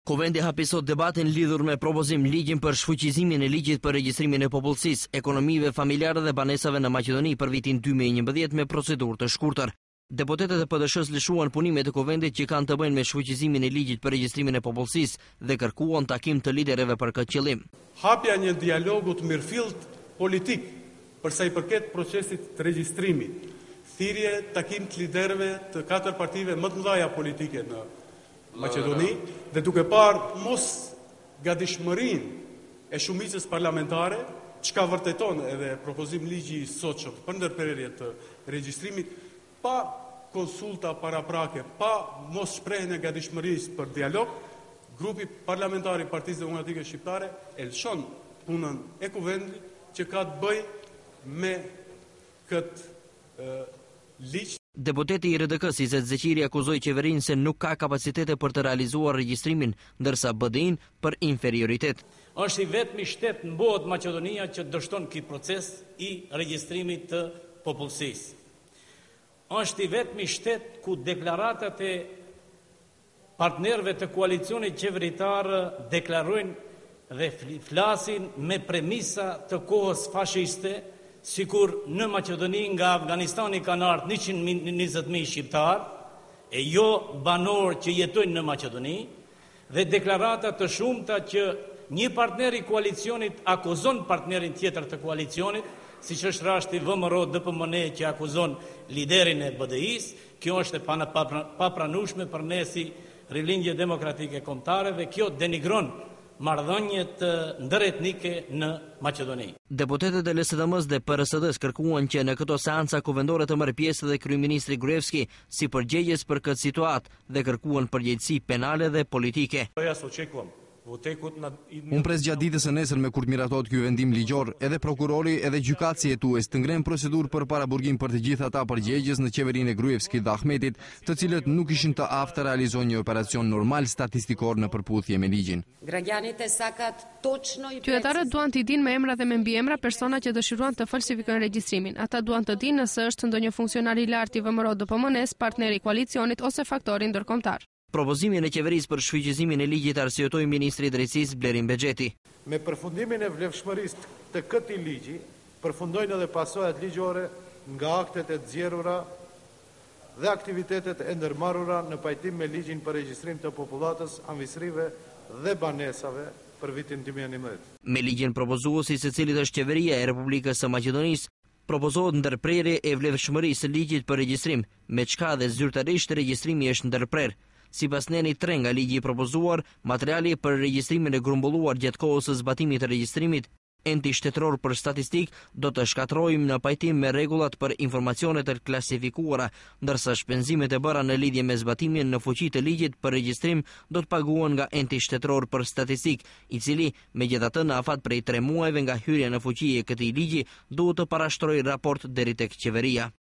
Kuvendi hapi sot debatin lidhur me propozim ligjin për shfuqizimin e ligjit për regjistrimin e popullsisë, ekonomive familjare dhe banesave në Maqedoni për vitin 2011 me procedurë të shkurtër. Deputetët e PDSH-s lëshuan punimet e kuvendit që kanë të bëjnë me shfuqizimin e ligjit për regjistrimin e popullsisë dhe kërkuan takim të liderëve për këtë qëllim. Hapja një dialogu të mirëfillt politik për sa i përket procesit të regjistrimit, thirrje takim të liderëve të 4 partive më të mëdha politike në Maqedoni dhe duke parë mos gatishmërinë e shumicës parlamentare, çka vërteton edhe propozim ligji i sotshëm për ndërprerje të regjistrimit, pa konsulta paraprake, pa mos shprehjen e gatishmërisë për dialog, grupi parlamentar i Partisë Demokratike Shqiptare e lëshon punën e kuvendit që ka të bëjë me këtë ligj. Deputeti i RDK-s Izet Zeqiri akuzoi qeverinë se nuk ka kapacitete për të realizuar regjistrimin, ndërsa BDI-n për inferioritet. Është i vetmi shtet në botë Maqedonia që dështon ky proces i regjistrimit të popullsisë. Është i vetmi shtet ku deklaratat e partnerëve të koalicionit qeveritar deklarojnë dhe flasin me premisa të kohës fashiste, sikur në Maqedoni nga Afganistani kanë ardhur 120.000 shqiptar, e jo banor që jetojnë në Maqedoni, dhe deklarata të shumta që një partner i koalicionit akuzon partnerin tjetër të koalicionit, siç është rasti VMRO DPMN që akuzon liderin e BDI-s. Kjo është e papranueshme për ne si Rilindje Demokratike Kombëtare dhe kjo denigron marrëdhëniet ndëretnike në Maqedoni. Deputetët e LSDM-s dhe PSD-s kërkuan që në këto seanca kuvendore të marrë pjesë edhe kryeministri Gruevski si përgjegjës për këtë situatë dhe kërkuan përgjegjësi penale dhe politike. Unë pres gjatë ditës së nesër me kur të miratohet ky vendim ligjor, edhe prokurori edhe gjykatësi hetues të ngrenë procedurë për paraburgim për të gjithë ata përgjegjës në qeverinë e Gruevskit dhe Ahmetit, të cilët nuk ishin të aftë të realizojnë një operacion normal statistikor në përputhje me ligjin. Qytetarët duan të dinë me emra dhe me mbiemra persona që dëshiruan të falsifikojnë regjistrimin. Ata duan të dinë nëse është ndonjë funksionar i lartë i VMRO DPMN-s, partneri i koalicionit ose faktori ndërkombëtar. Propozimin e qeverisë për shfuqizimin e ligjit arsyetoi ministri i Drejtësisë Blerim Bexheti. Me përfundimin e vlefshmërisë të këtij ligji, përfundojnë edhe pasojat ligjore nga aktet e nxjerrura dhe aktivitetet e ndërmarrura në pajtim me ligjin për regjistrim të popullatës, anvisrive dhe banesave për vitin 2011. Me ligjin propozuesi, se cilit është qeveria e Republikës së Maqedonisë, propozohet ndërprerje e vlefshmërisë së ligjit për regjistrim, me çka dhe zyrtarisht regjistrimi është ndërprer. Sipas neni 3 nga ligji i propozuar, materiali për regjistrimin e grumbulluar gjatë kohës së zbatimit të regjistrimit, enti shtetëror për statistik do të shkatërrojmë në pajtim me rregullat për informacionet e klasifikuara, ndërsa shpenzimet e bëra në lidhje me zbatimin në fuqi të ligjit për regjistrim do të paguhen nga enti shtetëror për statistik, i cili megjithatë në afat prej 3 muajve nga hyrja në fuqi e këtij ligji duhet të parashtrojë raport deri tek qeveria.